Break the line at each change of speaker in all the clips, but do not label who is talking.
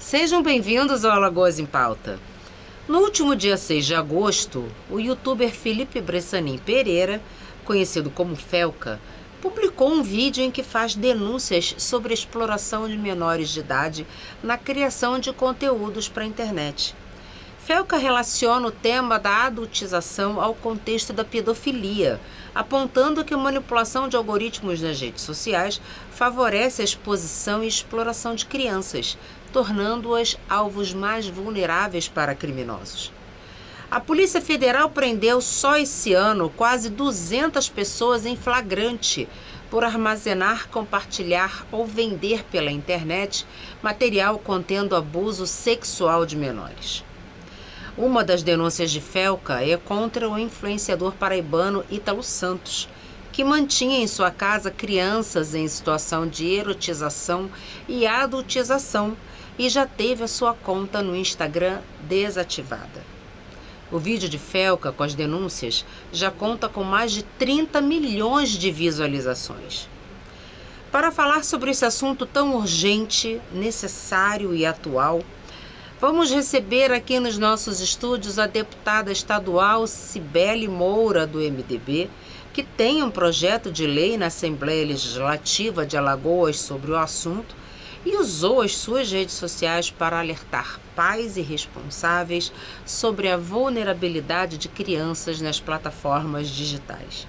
Sejam bem-vindos ao Alagoas em Pauta. No último dia 6 de agosto, o youtuber Felipe Bressanin Pereira, conhecido como Felca, publicou um vídeo em que faz denúncias sobre a exploração de menores de idade na criação de conteúdos para a internet. Felca relaciona o tema da adultização ao contexto da pedofilia, apontando que a manipulação de algoritmos nas redes sociais favorece a exposição e exploração de crianças, tornando-as alvos mais vulneráveis para criminosos. A Polícia Federal prendeu só esse ano quase 200 pessoas em flagrante por armazenar, compartilhar ou vender pela internet material contendo abuso sexual de menores. Uma das denúncias de Felca é contra o influenciador paraibano Ítalo Santos, que mantinha em sua casa crianças em situação de erotização e adultização e já teve a sua conta no Instagram desativada. O vídeo de Felca com as denúncias já conta com mais de 30 milhões de visualizações. Para falar sobre esse assunto tão urgente, necessário e atual, vamos receber aqui nos nossos estúdios a deputada estadual Cibele Moura, do MDB, que tem um projeto de lei na Assembleia Legislativa de Alagoas sobre o assunto e usou as suas redes sociais para alertar pais e responsáveis sobre a vulnerabilidade de crianças nas plataformas digitais.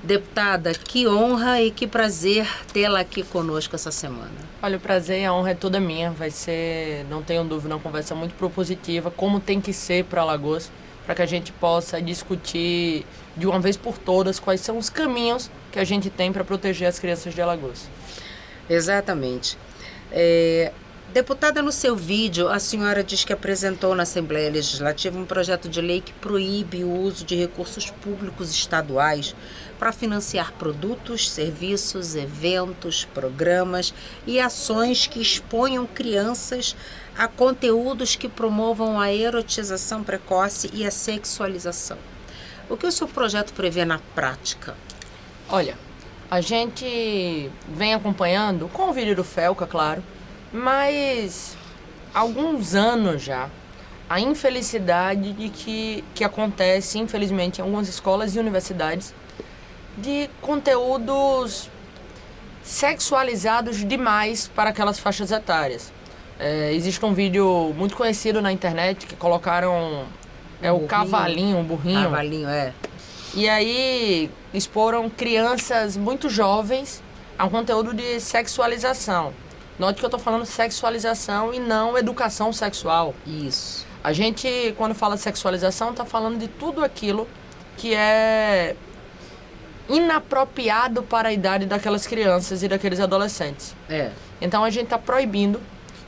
Deputada, que honra e que prazer tê-la aqui conosco essa semana.
Olha, o prazer e a honra é toda minha. Vai ser, não tenho dúvida, uma conversa muito propositiva, como tem que ser para Alagoas, para que a gente possa discutir de uma vez por todas quais são os caminhos que a gente tem para proteger as crianças de Alagoas.
Exatamente. Deputada, no seu vídeo, a senhora diz que apresentou na Assembleia Legislativa um projeto de lei que proíbe o uso de recursos públicos estaduais para financiar produtos, serviços, eventos, programas e ações que exponham crianças a conteúdos que promovam a erotização precoce e a sexualização. O que o seu projeto prevê na prática?
Olha, a gente vem acompanhando, com o vídeo do Felca, claro, mas há alguns anos já, a infelicidade de que acontece, infelizmente, em algumas escolas e universidades, de conteúdos sexualizados demais para aquelas faixas etárias. Existe um vídeo muito conhecido na internet que colocaram o cavalinho, o burrinho.
Cavalinho,
E aí exporam crianças muito jovens a um conteúdo de sexualização. Note que eu estou falando sexualização e não educação sexual.
Isso.
A gente, quando fala sexualização, está falando de tudo aquilo que é inapropriado para a idade daquelas crianças e daqueles adolescentes. Então a gente está proibindo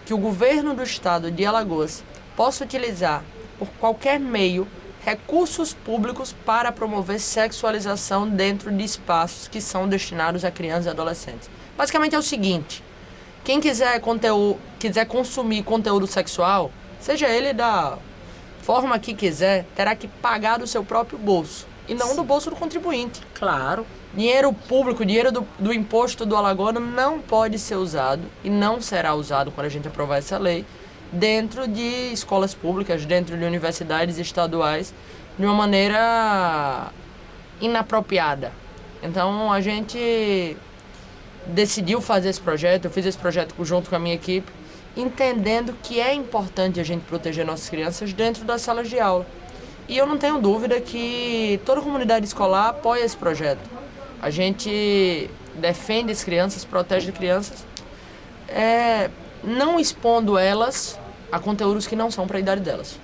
que o governo do estado de Alagoas possa utilizar, por qualquer meio, recursos públicos para promover sexualização dentro de espaços que são destinados a crianças e adolescentes. Basicamente é o seguinte: quem quiser consumir conteúdo sexual, seja ele da forma que quiser, terá que pagar do seu próprio bolso e não do bolso do contribuinte.
Claro.
Dinheiro público, dinheiro do imposto do alagoano não pode ser usado e não será usado quando a gente aprovar essa lei dentro de escolas públicas, dentro de universidades estaduais, de uma maneira inapropriada. Então a gente decidiu fazer esse projeto, eu fiz esse projeto junto com a minha equipe, entendendo que é importante a gente proteger nossas crianças dentro das salas de aula. E eu não tenho dúvida que toda a comunidade escolar apoia esse projeto. A gente defende as crianças, protege as crianças, não expondo elas a conteúdos que não são para a idade delas.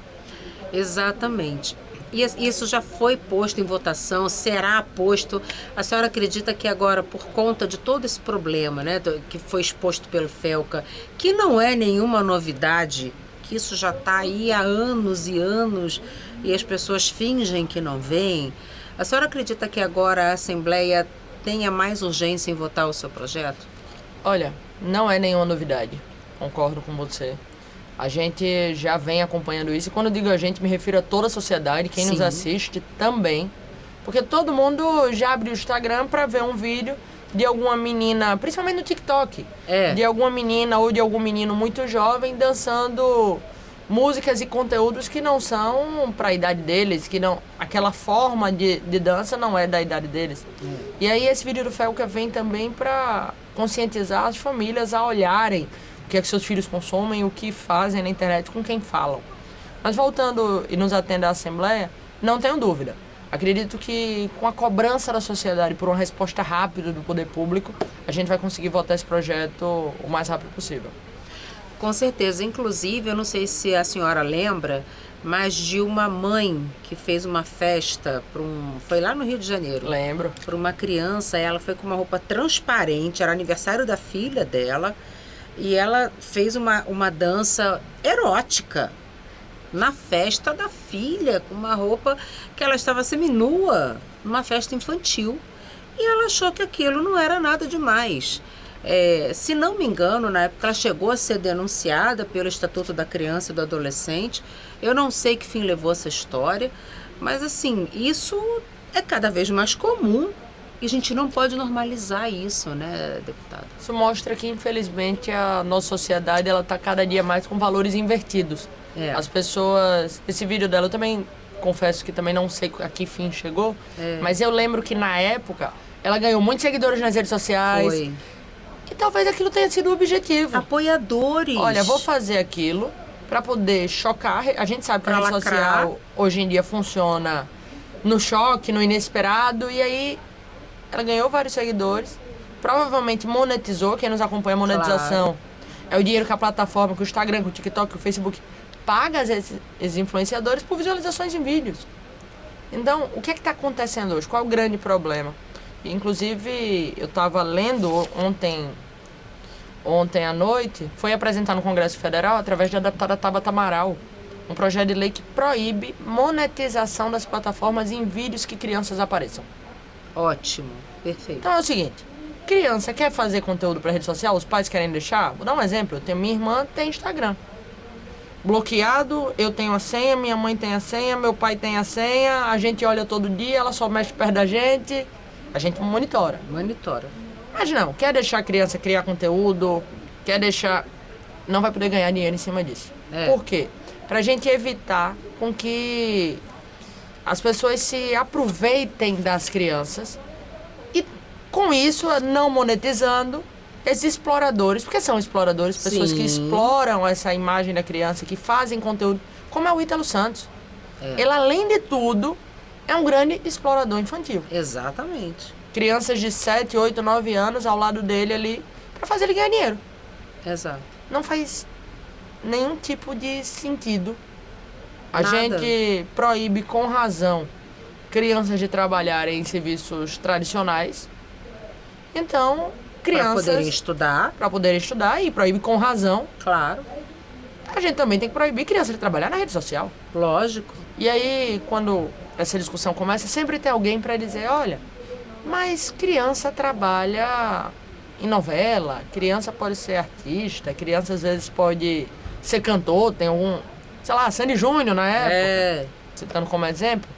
Exatamente. E isso já foi posto em votação, será posto. A senhora acredita que agora, por conta de todo esse problema, né, que foi exposto pelo Felca, que não é nenhuma novidade, que isso já está aí há anos e anos e as pessoas fingem que não veem, a senhora acredita que agora a Assembleia tenha mais urgência em votar o seu projeto?
Olha, não é nenhuma novidade, concordo com você. A gente já vem acompanhando isso. E quando eu digo a gente, me refiro a toda a sociedade, quem nos assiste também. Porque todo mundo já abriu o Instagram para ver um vídeo de alguma menina, principalmente no TikTok,
É.
de alguma menina ou de algum menino muito jovem dançando músicas e conteúdos que não são para a idade deles, que não, aquela forma de dança não é da idade deles. E aí esse vídeo do Felca vem também para conscientizar as famílias a olharem o que é que seus filhos consomem, o que fazem na internet, com quem falam. Mas voltando e nos atendo à Assembleia, não tenho dúvida. Acredito que com a cobrança da sociedade por uma resposta rápida do poder público, a gente vai conseguir votar esse projeto o mais rápido possível.
Com certeza. Inclusive, eu não sei se a senhora lembra, mas de uma mãe que fez uma festa foi lá no Rio de Janeiro.
Lembro.
Para uma criança, ela foi com uma roupa transparente, era aniversário da filha dela, e ela fez uma dança erótica na festa da filha, com uma roupa que ela estava seminua, numa festa infantil. E ela achou que aquilo não era nada demais. Se não me engano, na época ela chegou a ser denunciada pelo Estatuto da Criança e do Adolescente. Eu não sei que fim levou essa história, mas assim, isso é cada vez mais comum e a gente não pode normalizar isso, né, deputado?
Isso mostra que, infelizmente, a nossa sociedade ela está cada dia mais com valores invertidos. As pessoas... Esse vídeo dela eu também confesso que também não sei a que fim chegou, mas eu lembro que na época ela ganhou muitos seguidores nas redes sociais.
Foi.
E talvez aquilo tenha sido o objetivo.
Apoiadores.
Olha, vou fazer aquilo para poder chocar. A gente sabe que a rede social hoje em dia funciona no choque, no inesperado. E aí ela ganhou vários seguidores. Provavelmente monetizou. Quem nos acompanha, a monetização é o dinheiro que a plataforma, que o Instagram, que o TikTok, que o Facebook paga esses influenciadores por visualizações em vídeos. Então, o que é que está acontecendo hoje? Qual é o grande problema? Inclusive, eu estava lendo ontem à noite, foi apresentado no Congresso Federal, através da deputada Tabata Amaral, um projeto de lei que proíbe monetização das plataformas em vídeos que crianças apareçam.
Ótimo, perfeito.
Então é o seguinte, criança quer fazer conteúdo para rede social, os pais querem deixar? Vou dar um exemplo, minha irmã tem Instagram. Bloqueado, eu tenho a senha, minha mãe tem a senha, meu pai tem a senha, a gente olha todo dia, ela só mexe perto da gente... A gente monitora. Mas não, quer deixar a criança criar conteúdo, quer deixar... Não vai poder ganhar dinheiro em cima disso. Por quê? Pra gente evitar com que as pessoas se aproveitem das crianças e, com isso, não monetizando, esses exploradores, porque são exploradores, pessoas que exploram essa imagem da criança, que fazem conteúdo, como é o Ítalo Santos. Ele, além de tudo... é um grande explorador infantil.
Exatamente.
Crianças de 7, 8, 9 anos ao lado dele ali para fazer ele ganhar dinheiro.
Exato.
Não faz nenhum tipo de sentido. A
Nada.
gente proíbe com razão crianças de trabalharem em serviços tradicionais. Então, crianças... Para poderem estudar e proíbe com razão.
Claro.
A gente também tem que proibir crianças de trabalhar na rede social.
Lógico.
E aí, quando essa discussão começa, sempre tem alguém para dizer, olha, mas criança trabalha em novela, criança pode ser artista, criança às vezes pode ser cantor, tem algum, sei lá, Sandy Júnior na época, citando como exemplo.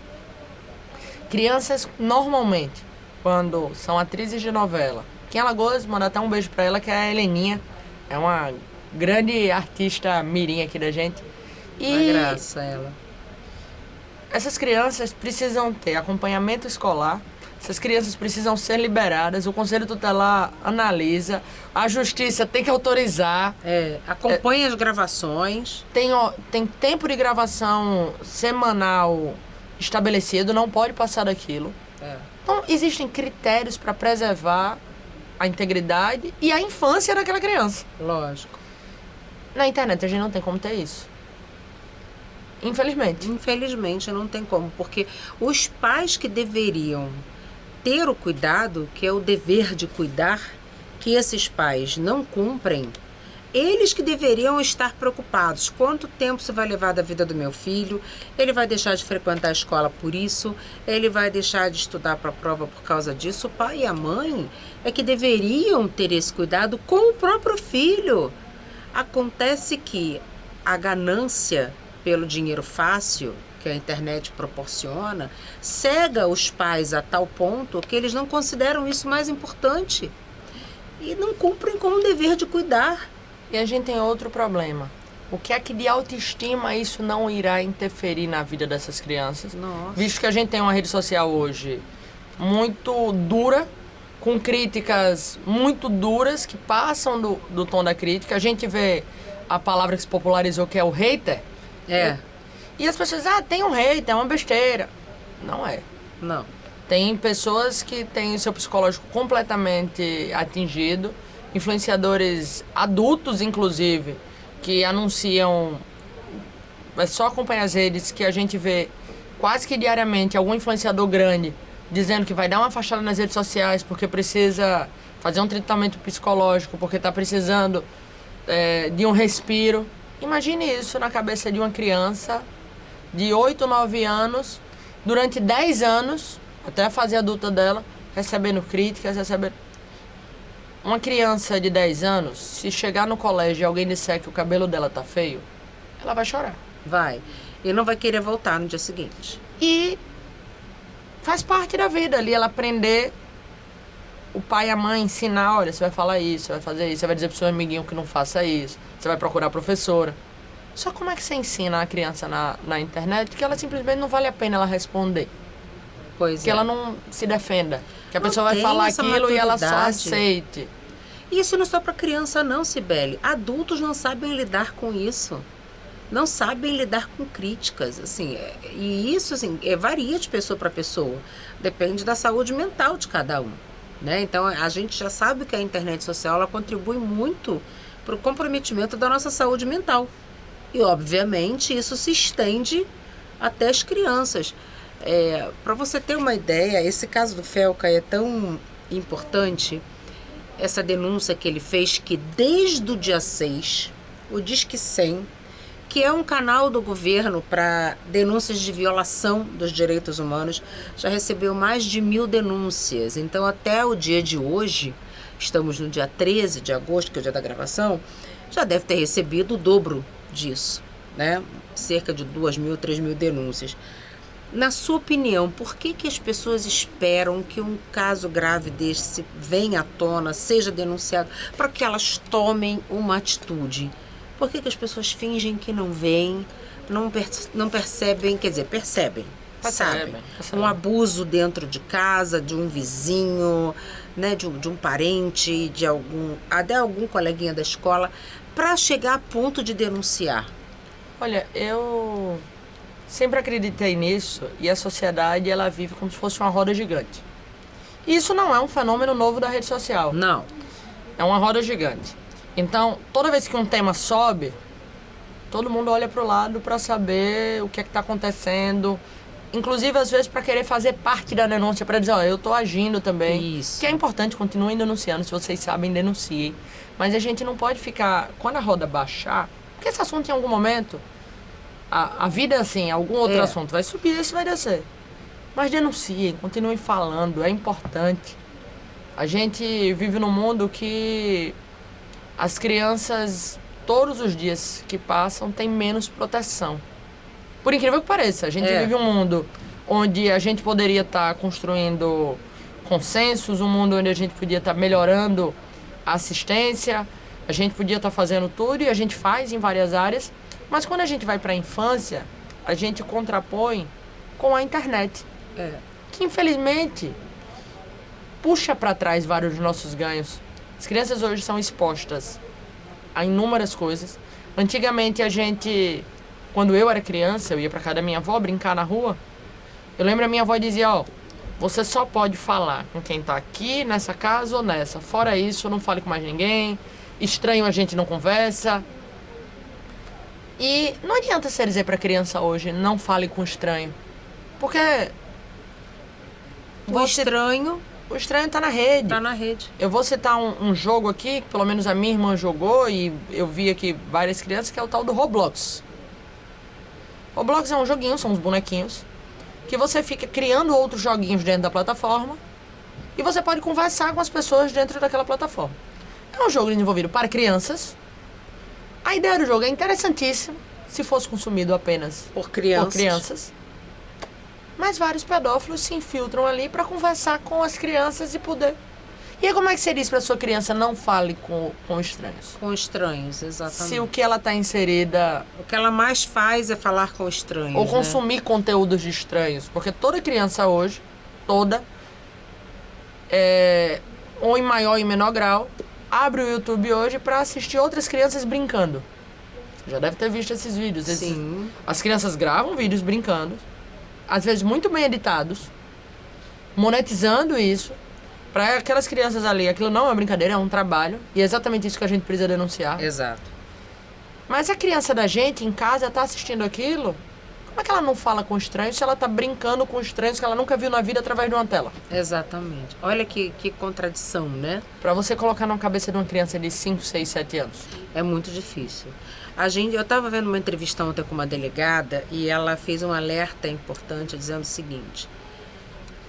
Crianças, normalmente, quando são atrizes de novela, aqui em Alagoas, mandar até um beijo para ela, que é a Heleninha, é uma grande artista mirim aqui da gente.
Uma graça ela.
Essas crianças precisam ter acompanhamento escolar, essas crianças precisam ser liberadas, o Conselho Tutelar analisa, a Justiça tem que autorizar.
Acompanha as gravações.
Tem tempo de gravação semanal estabelecido, não pode passar daquilo. Então, existem critérios para preservar a integridade e a infância daquela criança.
Lógico.
Na internet a gente não tem como ter isso. Infelizmente.
Infelizmente não tem como, porque os pais que deveriam ter o cuidado, que é o dever de cuidar, que esses pais não cumprem, eles que deveriam estar preocupados. Quanto tempo isso vai levar da vida do meu filho? Ele vai deixar de frequentar a escola por isso? Ele vai deixar de estudar para a prova por causa disso? O pai e a mãe é que deveriam ter esse cuidado com o próprio filho. Acontece que a ganância pelo dinheiro fácil, que a internet proporciona cega os pais a tal ponto que eles não consideram isso mais importante e não cumprem com o dever de cuidar.
E a gente tem outro problema. O que é que de autoestima isso não irá interferir na vida dessas crianças?
Nossa.
Visto que a gente tem uma rede social hoje muito dura, com críticas muito duras, que passam do tom da crítica. A gente vê a palavra que se popularizou, que é o hater. E as pessoas, tem um hater, é uma besteira. Não é.
Não.
Tem pessoas que têm o seu psicológico completamente atingido, influenciadores adultos, inclusive, que anunciam, é só acompanhar as redes, que a gente vê quase que diariamente algum influenciador grande dizendo que vai dar uma fachada nas redes sociais porque precisa fazer um tratamento psicológico, porque está precisando de um respiro. Imagine isso na cabeça de uma criança de 8, 9 anos, durante 10 anos, até a fase adulta dela, recebendo críticas, recebendo... Uma criança de 10 anos, se chegar no colégio e alguém disser que o cabelo dela tá feio, ela vai chorar.
Vai. E não vai querer voltar no dia seguinte.
E faz parte da vida ali, ela aprender, o pai e a mãe ensinar, olha, você vai falar isso, você vai fazer isso, você vai dizer pro seu amiguinho que não faça isso, você vai procurar a professora. Só como é que você ensina a criança na internet que ela simplesmente não vale a pena ela responder?
Pois
que ela não se defenda. Que a
Não
pessoa vai
tem
falar
essa
aquilo e ela só
maturidade.
aceite.
Isso não é só para criança não, Cibele. Adultos não sabem lidar com isso. Não sabem lidar com críticas, assim. E isso, assim, varia de pessoa para pessoa. Depende da saúde mental de cada um, né? Então, a gente já sabe que a internet social, ela contribui muito para o comprometimento da nossa saúde mental. E, obviamente, isso se estende até as crianças. Para você ter uma ideia, esse caso do Felca é tão importante, essa denúncia que ele fez, que desde o dia 6, o Disque 100, que é um canal do governo para denúncias de violação dos direitos humanos, já recebeu mais de 1.000 denúncias. Então, até o dia de hoje, estamos no dia 13 de agosto, que é o dia da gravação, já deve ter recebido o dobro disso, né? Cerca de 2.000, 3.000 denúncias. Na sua opinião, por que as pessoas esperam que um caso grave desse venha à tona, seja denunciado, para que elas tomem uma atitude? Por que as pessoas fingem que não veem, não percebem, quer dizer, percebem, sabem? Um abuso dentro de casa, de um vizinho, né, de um parente, até algum coleguinha da escola, para chegar a ponto de denunciar?
Olha, eu sempre acreditei nisso, e a sociedade, ela vive como se fosse uma roda gigante. Isso não é um fenômeno novo da rede social.
Não.
É uma roda gigante. Então, toda vez que um tema sobe, todo mundo olha para o lado para saber o que é que está acontecendo. Inclusive, às vezes, para querer fazer parte da denúncia, para dizer, eu estou agindo também.
Isso.
Que é importante, continuem denunciando, se vocês sabem, denunciem. Mas a gente não pode ficar, quando a roda baixar, porque esse assunto em algum momento, a vida é assim, algum outro assunto vai subir, esse vai descer. Mas denunciem, continuem falando, é importante. A gente vive num mundo que as crianças, todos os dias que passam, têm menos proteção. Por incrível que pareça, a gente vive um mundo onde a gente poderia estar construindo consensos, um mundo onde a gente podia estar melhorando a assistência, a gente podia estar fazendo tudo, e a gente faz em várias áreas, mas quando a gente vai para a infância, a gente contrapõe com a internet, que infelizmente puxa para trás vários dos nossos ganhos. As crianças hoje são expostas a inúmeras coisas. Antigamente, quando eu era criança, eu ia para casa da minha avó brincar na rua. Eu lembro a minha avó dizia, você só pode falar com quem tá aqui, nessa casa ou nessa. Fora isso, não fale com mais ninguém. Estranho a gente não conversa. E não adianta você dizer pra criança hoje, não fale com estranho. Porque
O estranho
tá na rede.
tá na rede.
Eu vou citar um jogo aqui, que pelo menos a minha irmã jogou, e eu vi aqui várias crianças, que é o tal do Roblox. Roblox é um joguinho, são uns bonequinhos, que você fica criando outros joguinhos dentro da plataforma, e você pode conversar com as pessoas dentro daquela plataforma. É um jogo desenvolvido para crianças. A ideia do jogo é interessantíssima. se fosse consumido apenas
Por crianças.
Mas vários pedófilos se infiltram ali para conversar com as crianças e poder. E aí como é que você diz para sua criança não fale com estranhos?
Com estranhos, exatamente.
Se o que ela está inserida...
O que ela mais faz é falar com estranhos,
Ou consumir conteúdos de estranhos. Porque toda criança hoje, ou em maior e menor grau, abre o YouTube hoje para assistir outras crianças brincando. Já deve ter visto esses vídeos.
Sim.
As crianças gravam vídeos brincando, às vezes muito bem editados, monetizando isso. Para aquelas crianças ali, aquilo não é uma brincadeira, é um trabalho. E é exatamente isso que a gente precisa denunciar.
Exato.
Mas a criança da gente, em casa, tá assistindo aquilo, como é que ela não fala com estranhos se ela tá brincando com estranhos que ela nunca viu na vida através de uma tela?
Exatamente. Olha que contradição, né?
Para você colocar na cabeça de uma criança de 5, 6, 7 anos.
É muito difícil. Eu estava vendo uma entrevista ontem com uma delegada e ela fez um alerta importante dizendo o seguinte: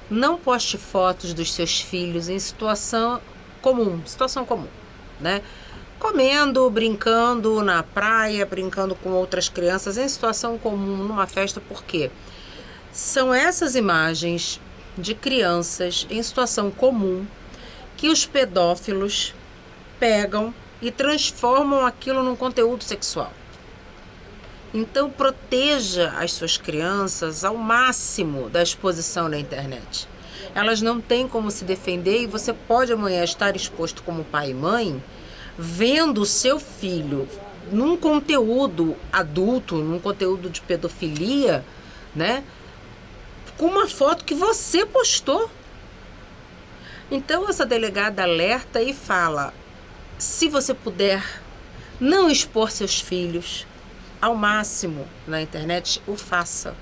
não poste fotos dos seus filhos em situação comum, né? Comendo, brincando na praia, brincando com outras crianças em situação comum, numa festa, porque são essas imagens de crianças em situação comum que os pedófilos pegam e transformam aquilo num conteúdo sexual. Então, proteja as suas crianças ao máximo da exposição na internet. Elas não têm como se defender e você pode amanhã estar exposto como pai e mãe, vendo o seu filho num conteúdo adulto, num conteúdo de pedofilia, né? Com uma foto que você postou. Então, essa delegada alerta e fala: se você puder não expor seus filhos ao máximo na internet, o faça.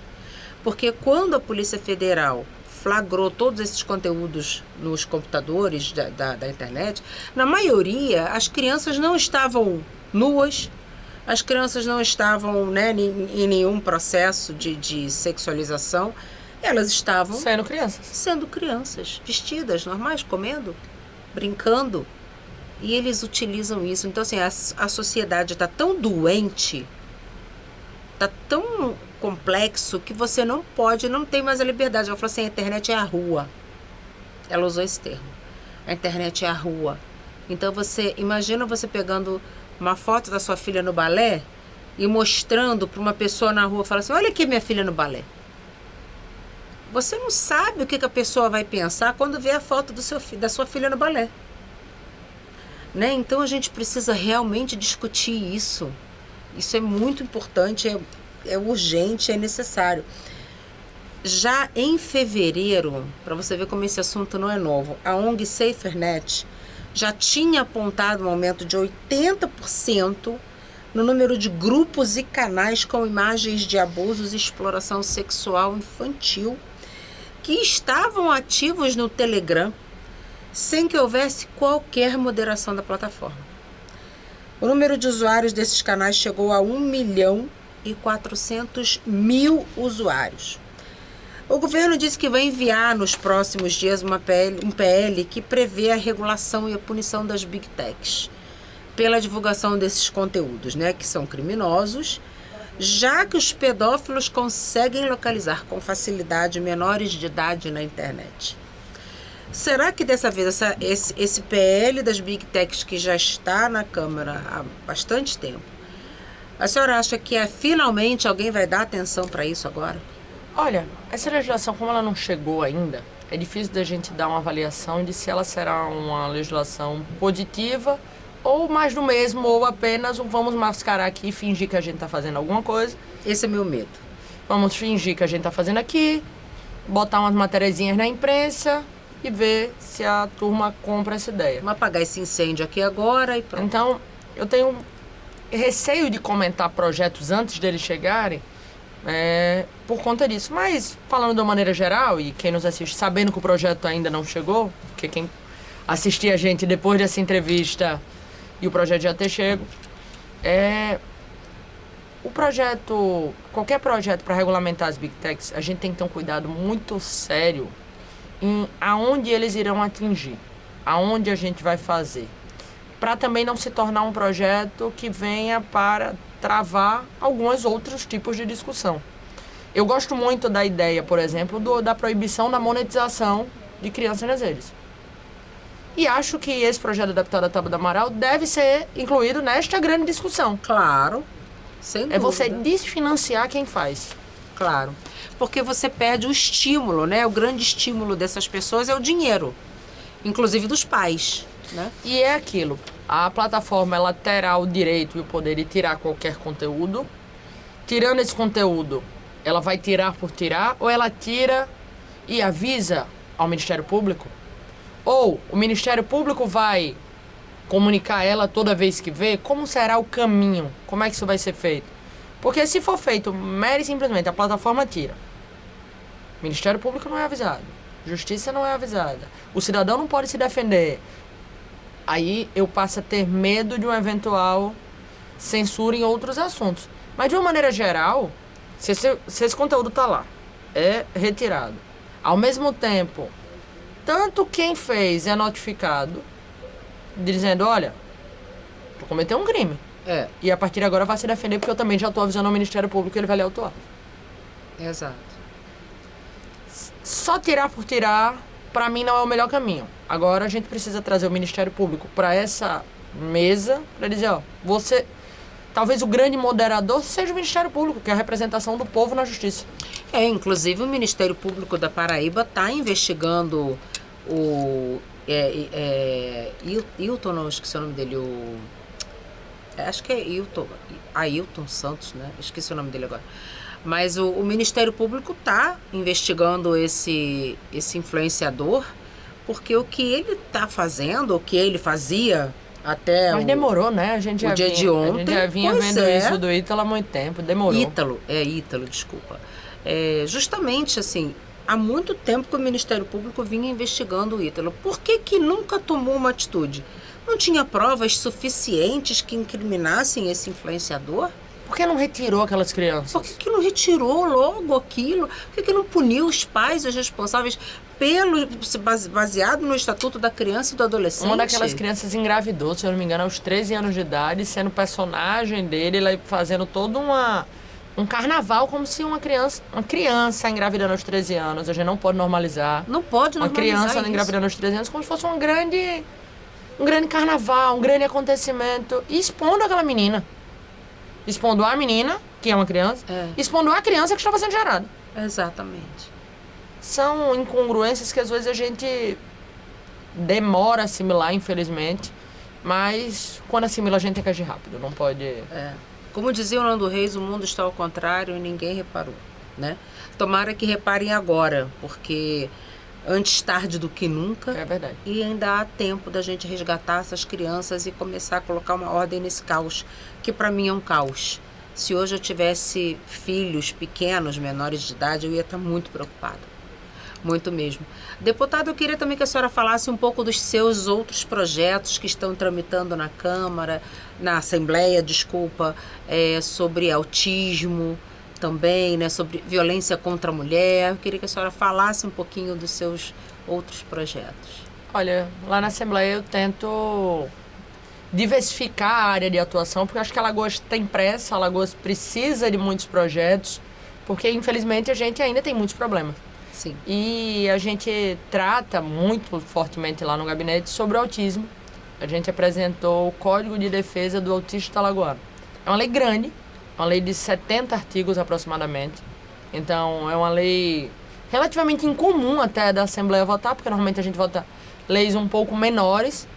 Porque quando a Polícia Federal flagrou todos esses conteúdos nos computadores da internet, na maioria as crianças não estavam nuas, as crianças não estavam, né, em nenhum processo de sexualização, elas estavam sendo crianças, vestidas, normais, comendo, brincando. E eles utilizam isso. Então, assim, a sociedade está tão doente, está tão complexo, que você não tem mais a liberdade. Ela falou assim: a internet é a rua. Ela usou esse termo. A internet é a rua. Então, imagina você pegando uma foto da sua filha no balé e mostrando para uma pessoa na rua, fala assim: olha aqui minha filha no balé. Você não sabe o que a pessoa vai pensar quando vê a foto da sua filha no balé. Né? Então a gente precisa realmente discutir isso. Isso é muito importante, é urgente, é necessário. Já em fevereiro, para você ver como esse assunto não é novo, a ONG SaferNet já tinha apontado um aumento de 80% no número de grupos e canais com imagens de abusos e exploração sexual infantil que estavam ativos no Telegram, sem que houvesse qualquer moderação da plataforma. O número de usuários desses canais chegou a 1.400.000 usuários. O governo disse que vai enviar nos próximos dias um PL que prevê a regulação e a punição das Big Techs pela divulgação desses conteúdos, né, que são criminosos, já que os pedófilos conseguem localizar com facilidade menores de idade na internet. Será que dessa vez esse PL das Big Techs, que já está na Câmara há bastante tempo, a senhora acha que finalmente alguém vai dar atenção para isso agora?
Olha, essa legislação, como ela não chegou ainda, é difícil da gente dar uma avaliação de se ela será uma legislação positiva ou mais do mesmo, ou apenas vamos mascarar aqui e fingir que a gente está fazendo alguma coisa.
Esse é meu medo.
Vamos fingir que a gente está fazendo aqui, botar umas matériazinhas na imprensa e ver se a turma compra essa ideia.
Vamos apagar esse incêndio aqui agora e pronto.
Então, eu tenho receio de comentar projetos antes deles chegarem, por conta disso. Mas, falando de uma maneira geral, e quem nos assiste sabendo que o projeto ainda não chegou, porque quem assistir a gente depois dessa entrevista e o projeto já ter chego, qualquer projeto para regulamentar as Big Techs, a gente tem que ter um cuidado muito sério em aonde eles irão atingir, aonde a gente vai fazer, para também não se tornar um projeto que venha para travar alguns outros tipos de discussão. Eu gosto muito da ideia, por exemplo, da proibição da monetização de crianças nas redes. E acho que esse projeto da deputada Tabata Amaral deve ser incluído nesta grande discussão.
Claro, sem dúvida.
É você desfinanciar quem faz.
Claro, porque você perde o estímulo, né? O grande estímulo dessas pessoas é o dinheiro, inclusive dos pais, né?
E é aquilo, a plataforma ela terá o direito e o poder de tirar qualquer conteúdo. Tirando esse conteúdo, ela vai tirar por tirar, ou ela tira e avisa ao Ministério Público? Ou o Ministério Público vai comunicar ela toda vez que vê? Como será o caminho? Como é que isso vai ser feito? Porque se for feito mero e simplesmente a plataforma tira, o Ministério Público não é avisado, Justiça não é avisada, o cidadão não pode se defender, aí eu passo a ter medo de uma eventual censura em outros assuntos. Mas de uma maneira geral, se esse conteúdo está lá, é retirado, ao mesmo tempo, tanto quem fez é notificado, dizendo, olha, tu cometeu um crime. E a partir de agora vai se defender, porque eu também já estou avisando ao Ministério Público que ele vai lhe autuar.
Exato.
Só tirar por tirar, para mim, não é o melhor caminho. Agora a gente precisa trazer o Ministério Público para essa mesa, para dizer, ó, você... Talvez o grande moderador seja o Ministério Público, que é a representação do povo na justiça. Inclusive
o Ministério Público da Paraíba está investigando o... Hilton, não esqueci o nome dele, acho que é Ailton Santos, né? Esqueci o nome dele agora. Mas o Ministério Público está investigando esse influenciador, porque o que ele está fazendo, o que ele fazia até
Mas demorou, né? A gente já
de ontem.
A gente já vinha vendo isso do Ítalo há muito tempo, demorou.
Ítalo, desculpa. Justamente assim, há muito tempo que o Ministério Público vinha investigando o Ítalo. Por que nunca tomou uma atitude? Não tinha provas suficientes que incriminassem esse influenciador?
Por que não retirou aquelas crianças?
Por que não retirou logo aquilo? Por que não puniu os pais, os responsáveis, baseado no Estatuto da Criança e do Adolescente?
Uma daquelas crianças engravidou, se eu não me engano, aos 13 anos de idade, sendo personagem dele, ele fazendo todo um carnaval, como se uma criança engravidando aos 13 anos. A gente não pode normalizar.
Não pode normalizar
uma criança
isso.
Engravidando aos 13 anos como se fosse um grande carnaval, um grande acontecimento. E expondo aquela menina. Expondo a menina, que é uma criança, expondo a criança que estava sendo gerada.
Exatamente.
São incongruências que às vezes a gente demora a assimilar, infelizmente. Mas quando assimila a gente tem que agir rápido, não pode...
Como dizia o Nando Reis, o mundo está ao contrário e ninguém reparou, né? Tomara que reparem agora, porque antes tarde do que nunca.
É verdade.
E ainda há tempo da gente resgatar essas crianças e começar a colocar uma ordem nesse caos, que para mim é um caos. Se hoje eu tivesse filhos pequenos, menores de idade, eu ia estar muito preocupada. Muito mesmo. Deputado, eu queria também que a senhora falasse um pouco dos seus outros projetos que estão tramitando na Câmara, na Assembleia, sobre autismo também, né, sobre violência contra a mulher. Eu queria que a senhora falasse um pouquinho dos seus outros projetos.
Olha, lá na Assembleia eu tento diversificar a área de atuação, porque eu acho que Alagoas tem pressa, Alagoas precisa de muitos projetos, porque infelizmente a gente ainda tem muitos problemas.
Sim.
E a gente trata muito fortemente lá no gabinete sobre o autismo. A gente apresentou o Código de Defesa do Autista Alagoano. É uma lei grande, uma lei de 70 artigos aproximadamente. Então é uma lei relativamente incomum até da Assembleia votar, porque normalmente a gente vota leis um pouco menores,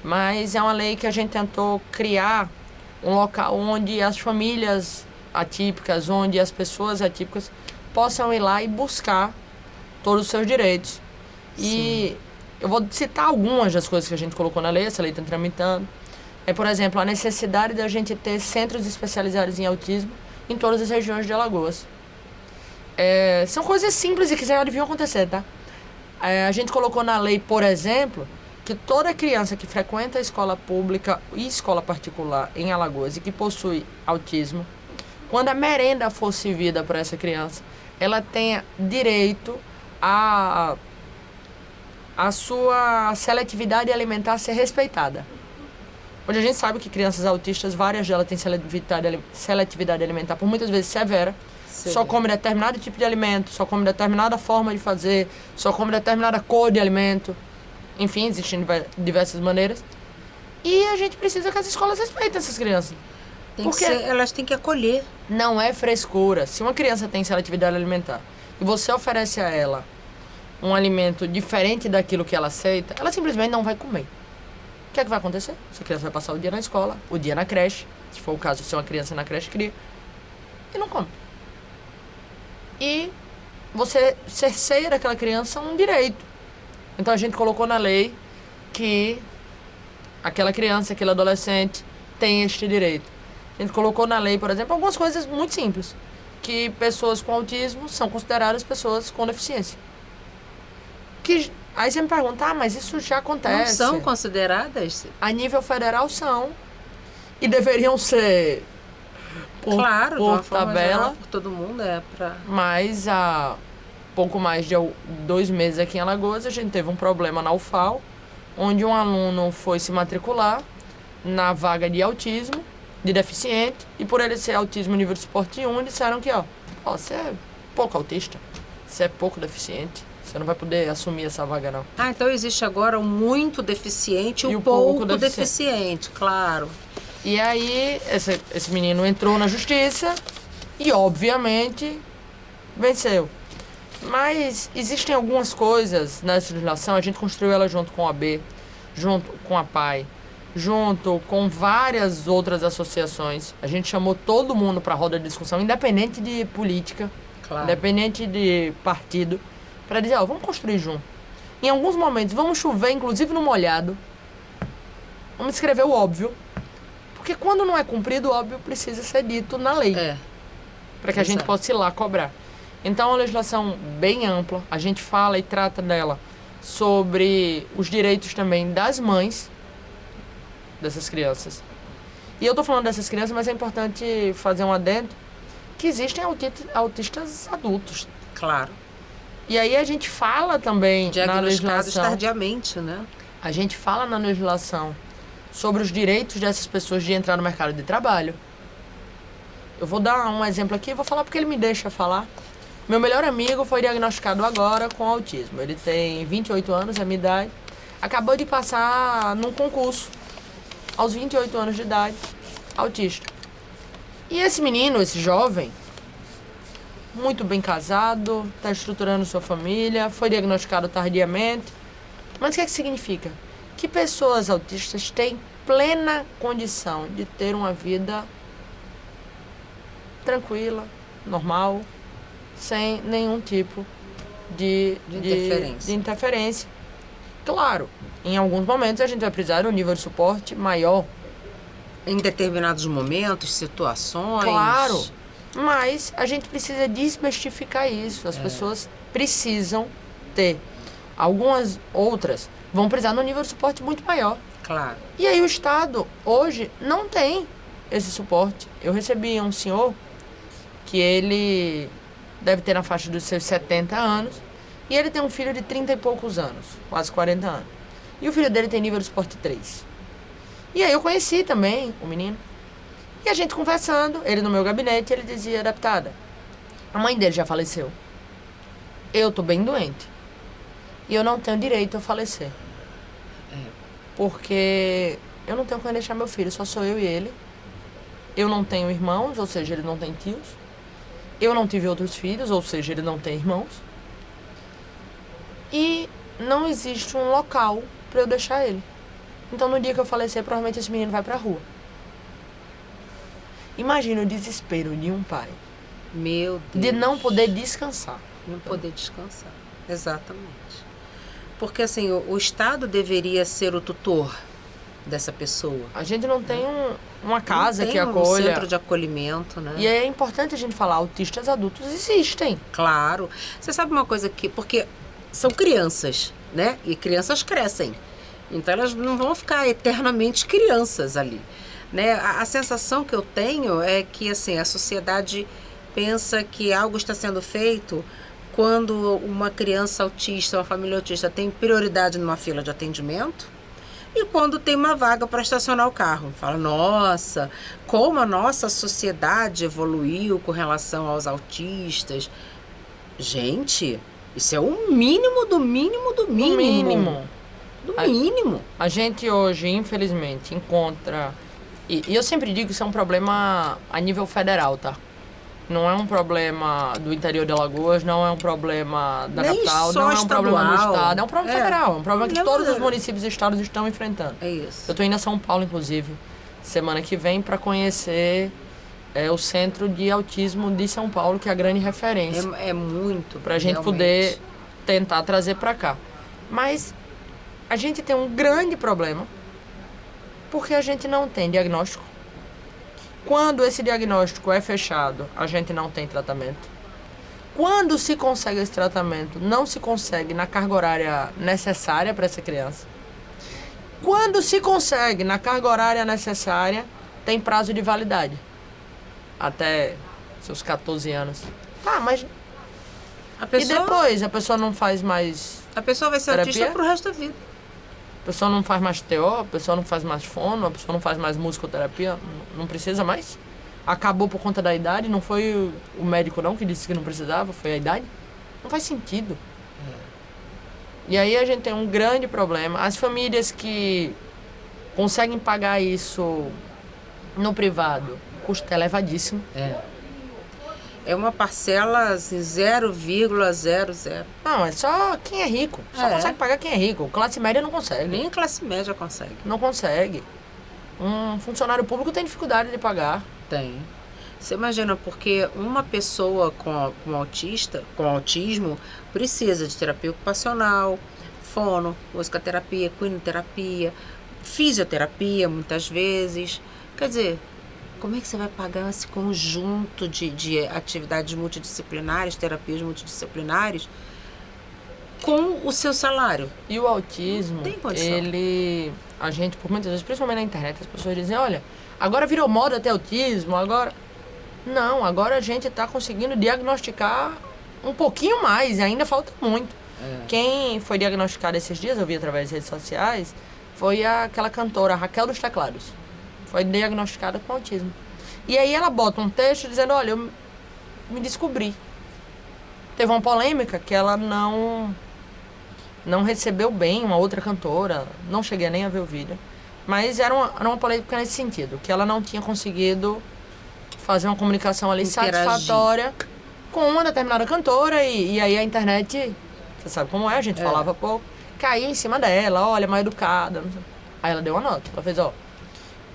mas é uma lei que a gente tentou criar um local onde as famílias atípicas, onde as pessoas atípicas possam ir lá e buscar todos os seus direitos.
Sim.
E eu vou citar algumas das coisas que a gente colocou na lei, essa lei está tramitando. Por exemplo, a necessidade da gente ter centros especializados em autismo em todas as regiões de Alagoas. São coisas simples e que já deviam acontecer, tá? A gente colocou na lei, por exemplo, que toda criança que frequenta a escola pública e escola particular em Alagoas e que possui autismo, quando a merenda for servida para essa criança, ela tenha direito a sua seletividade alimentar ser respeitada. onde a gente sabe que crianças autistas, várias delas têm seletividade alimentar, por muitas vezes severa, só come determinado tipo de alimento, só come determinada forma de fazer, só come determinada cor de alimento. Enfim, existem diversas maneiras. E a gente precisa que as escolas respeitem essas crianças. Porque
elas têm que acolher.
Não é frescura. Se uma criança tem seletividade alimentar e você oferece a ela um alimento diferente daquilo que ela aceita, ela simplesmente não vai comer. O que é que vai acontecer? Essa criança vai passar o dia na escola, o dia na creche, se for o caso, se uma criança na creche cria, e não come. E você cerceia daquela criança um direito. Então a gente colocou na lei que aquela criança, aquele adolescente tem este direito. A gente colocou na lei, por exemplo, algumas coisas muito simples, que pessoas com autismo são consideradas pessoas com deficiência. Aí você me pergunta, mas isso já acontece.
Não são consideradas?
A nível federal são. E deveriam ser
claro,
por
de uma forma
tabela.
Geral, por todo mundo
Mas há pouco mais de 2 meses aqui em Alagoas, a gente teve um problema na UFAL, onde um aluno foi se matricular na vaga de autismo, de deficiente, e por ele ser autismo nível de suporte 1, disseram que, você é pouco autista, você é pouco deficiente, você não vai poder assumir essa vaga, não.
Então existe agora o muito deficiente e o pouco deficiente, claro.
E aí, esse menino entrou na justiça e, obviamente, venceu. Mas existem algumas coisas nessa legislação, a gente construiu ela junto com a AB, junto com a PAI, junto com várias outras associações. A gente chamou todo mundo para a roda de discussão, independente de política, claro, independente de partido, para dizer, vamos construir junto. Em alguns momentos, vamos chover, inclusive no molhado. Vamos escrever o óbvio. Porque quando não é cumprido, o óbvio precisa ser dito na lei. Para que a gente possa ir lá cobrar. Então, é uma legislação bem ampla. A gente fala e trata dela sobre os direitos também das mães dessas crianças. E eu tô falando dessas crianças, mas é importante fazer um adendo que existem autistas adultos.
Claro.
E aí a gente fala também na legislação...
tardiamente, né?
A gente fala na legislação sobre os direitos dessas pessoas de entrar no mercado de trabalho. Eu vou dar um exemplo aqui, vou falar porque ele me deixa falar. Meu melhor amigo foi diagnosticado agora com autismo. Ele tem 28 anos, é a minha idade. Acabou de passar num concurso, aos 28 anos de idade, autista. E esse menino, esse jovem, muito bem casado, está estruturando sua família, foi diagnosticado tardiamente. Mas o que significa? Que pessoas autistas têm plena condição de ter uma vida tranquila, normal, sem nenhum tipo de interferência. Claro, em alguns momentos a gente vai precisar de um nível de suporte maior.
Em determinados momentos, situações.
Claro, mas a gente precisa desmistificar isso. As pessoas precisam ter. Algumas outras vão precisar de um nível de suporte muito maior.
Claro.
E aí o Estado, hoje, não tem esse suporte. Eu recebi um senhor que ele deve ter na faixa dos seus 70 anos e ele tem um filho de 30 e poucos anos, quase 40 anos. E o filho dele tem nível de suporte 3. E aí eu conheci também o menino. E a gente conversando, ele no meu gabinete, ele dizia, adaptada, a mãe dele já faleceu. Eu tô bem doente. E eu não tenho direito a falecer. Porque eu não tenho como deixar meu filho, só sou eu e ele. Eu não tenho irmãos, ou seja, ele não tem tios. Eu não tive outros filhos, ou seja, ele não tem irmãos. E não existe um local para eu deixar ele. Então, no dia que eu falecer, provavelmente esse menino vai pra rua. Imagina o desespero de um pai.
Meu Deus.
De não poder descansar.
Não poder descansar. Exatamente. Porque, assim, o Estado deveria ser o tutor dessa pessoa.
A gente não tem uma casa que acolha.
Um centro de acolhimento, né?
E é importante a gente falar, autistas adultos existem.
Claro. Você sabe uma coisa aqui, porque são crianças, né? E crianças crescem. Então, elas não vão ficar eternamente crianças ali, né? A sensação que eu tenho é que, assim, a sociedade pensa que algo está sendo feito quando uma criança autista, uma família autista tem prioridade numa fila de atendimento, e quando tem uma vaga para estacionar o carro. Fala, nossa, como a nossa sociedade evoluiu com relação aos autistas. Gente, isso é o mínimo do mínimo do mínimo.
No mínimo.
Do mínimo.
A gente hoje, infelizmente, encontra... E eu sempre digo que isso é um problema a nível federal, tá? Não é um problema do interior de Alagoas, não é um problema da
Nem
capital,
só
não é um problema do
estadual.
estado. É um problema federal, é um problema que
Não,
todos os municípios e estados estão enfrentando.
É isso.
Eu tô indo a São Paulo, inclusive, semana que vem, para conhecer o Centro de Autismo de São Paulo, que é a grande referência.
É muito.
Pra gente
realmente.
poder tentar trazer para cá. Mas a gente tem um grande problema porque a gente não tem diagnóstico. Quando esse diagnóstico é fechado, a gente não tem tratamento. Quando se consegue esse tratamento, não se consegue na carga horária necessária para essa criança. Quando se consegue na carga horária necessária, tem prazo de validade. Até seus 14 anos. Tá, mas...
A pessoa,
E depois? A pessoa não faz mais...
a pessoa vai ser
terapia?
autista pro resto da vida.
A pessoa não faz mais TO, a pessoa não faz mais fono, a pessoa não faz mais musicoterapia, não precisa mais. Acabou por conta da idade, não foi o médico não que disse que não precisava, foi a idade. Não faz sentido. E aí a gente tem um grande problema. As famílias que conseguem pagar isso no privado, o custo é elevadíssimo.
É uma parcela assim, 0,00.
Não, é só quem é rico. Só consegue pagar quem é rico. Classe média não consegue.
Nem a classe média consegue.
Não consegue. Um funcionário público tem dificuldade de pagar.
Tem. Você imagina, porque uma pessoa com autismo precisa de terapia ocupacional, fono, musicoterapia, quinoterapia, fisioterapia, muitas vezes. Quer dizer, como é que você vai pagar esse conjunto de atividades multidisciplinares, terapias multidisciplinares, com o seu salário?
E o autismo,
Tem condição.
a gente, por muitas vezes, principalmente na internet, as pessoas dizem, olha, agora virou moda ter autismo, agora... Não, agora a gente está conseguindo diagnosticar um pouquinho mais, e ainda falta muito. Quem foi diagnosticado esses dias, eu vi através das redes sociais, foi aquela cantora Raquel dos Teclados. Foi diagnosticada com autismo. E aí ela bota um texto dizendo, olha, eu me descobri. Teve uma polêmica que ela não recebeu bem uma outra cantora, não cheguei nem a ver o vídeo. Mas era uma polêmica nesse sentido, que ela não tinha conseguido fazer uma comunicação ali satisfatória com uma determinada cantora. E aí a internet, você sabe como é, a gente falava pouco, caiu em cima dela, olha, mal educada. Não sei. Aí ela deu uma nota, ela fez, ó,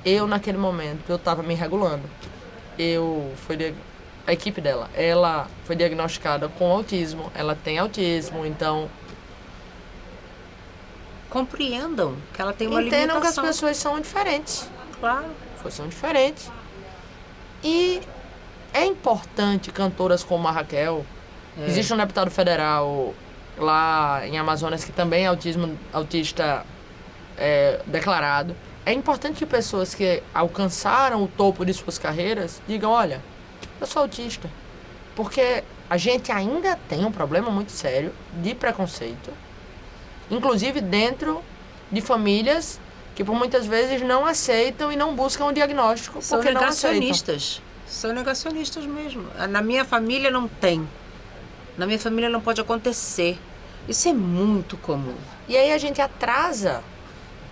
eu naquele momento, eu tava me regulando. A equipe dela, ela foi diagnosticada com autismo, ela tem autismo, então...
Compreendam que ela tem uma
Entendam
limitação.
que as pessoas são diferentes.
Claro.
São diferentes. E é importante cantoras como a Raquel. Existe um deputado federal lá em Amazonas que também é autista declarado. É importante que pessoas que alcançaram o topo de suas carreiras digam, olha, eu sou autista. Porque a gente ainda tem um problema muito sério de preconceito, inclusive dentro de famílias que por muitas vezes não aceitam e não buscam o diagnóstico
São
porque não aceitam.
negacionistas. São negacionistas mesmo. Na minha família não tem. Na minha família não pode acontecer. Isso é muito comum.
E aí a gente atrasa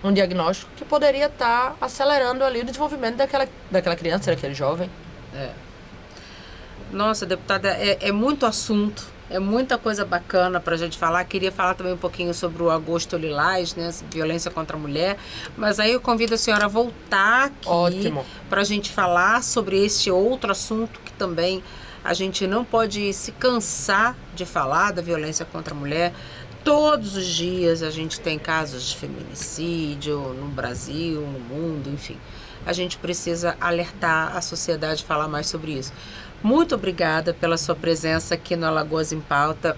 um diagnóstico que poderia estar acelerando ali o desenvolvimento daquela criança, daquele jovem.
Nossa, deputada, é muito assunto, é muita coisa bacana para a gente falar. Queria falar também um pouquinho sobre o Agosto Lilás, né, violência contra a mulher. Mas aí eu convido a senhora a voltar aqui para a gente falar sobre esse outro assunto que também a gente não pode se cansar de falar, da violência contra a mulher. Todos os dias a gente tem casos de feminicídio no Brasil, no mundo, enfim. A gente precisa alertar a sociedade, falar mais sobre isso. Muito obrigada pela sua presença aqui no Alagoas em Pauta.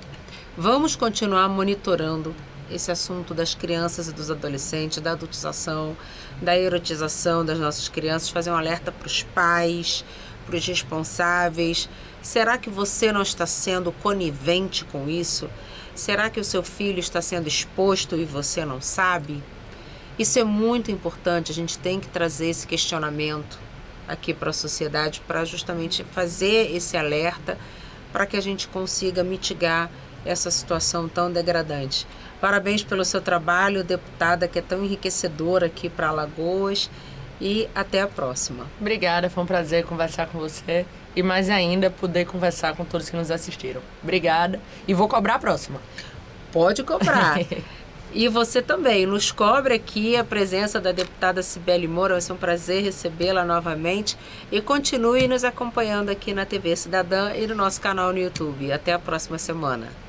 Vamos continuar monitorando esse assunto das crianças e dos adolescentes, da adultização, da erotização das nossas crianças, fazer um alerta para os pais, para os responsáveis. Será que você não está sendo conivente com isso? Será que o seu filho está sendo exposto e você não sabe? Isso é muito importante, a gente tem que trazer esse questionamento aqui para a sociedade para justamente fazer esse alerta para que a gente consiga mitigar essa situação tão degradante. Parabéns pelo seu trabalho, deputada, que é tão enriquecedor aqui para Alagoas, e até a próxima.
Obrigada, foi um prazer conversar com você e mais ainda poder conversar com todos que nos assistiram. Obrigada e vou cobrar a próxima.
Pode cobrar. E você também, nos cobre aqui a presença da deputada Cibele Moura, vai ser um prazer recebê-la novamente e continue nos acompanhando aqui na TV Cidadã e no nosso canal no YouTube. Até a próxima semana.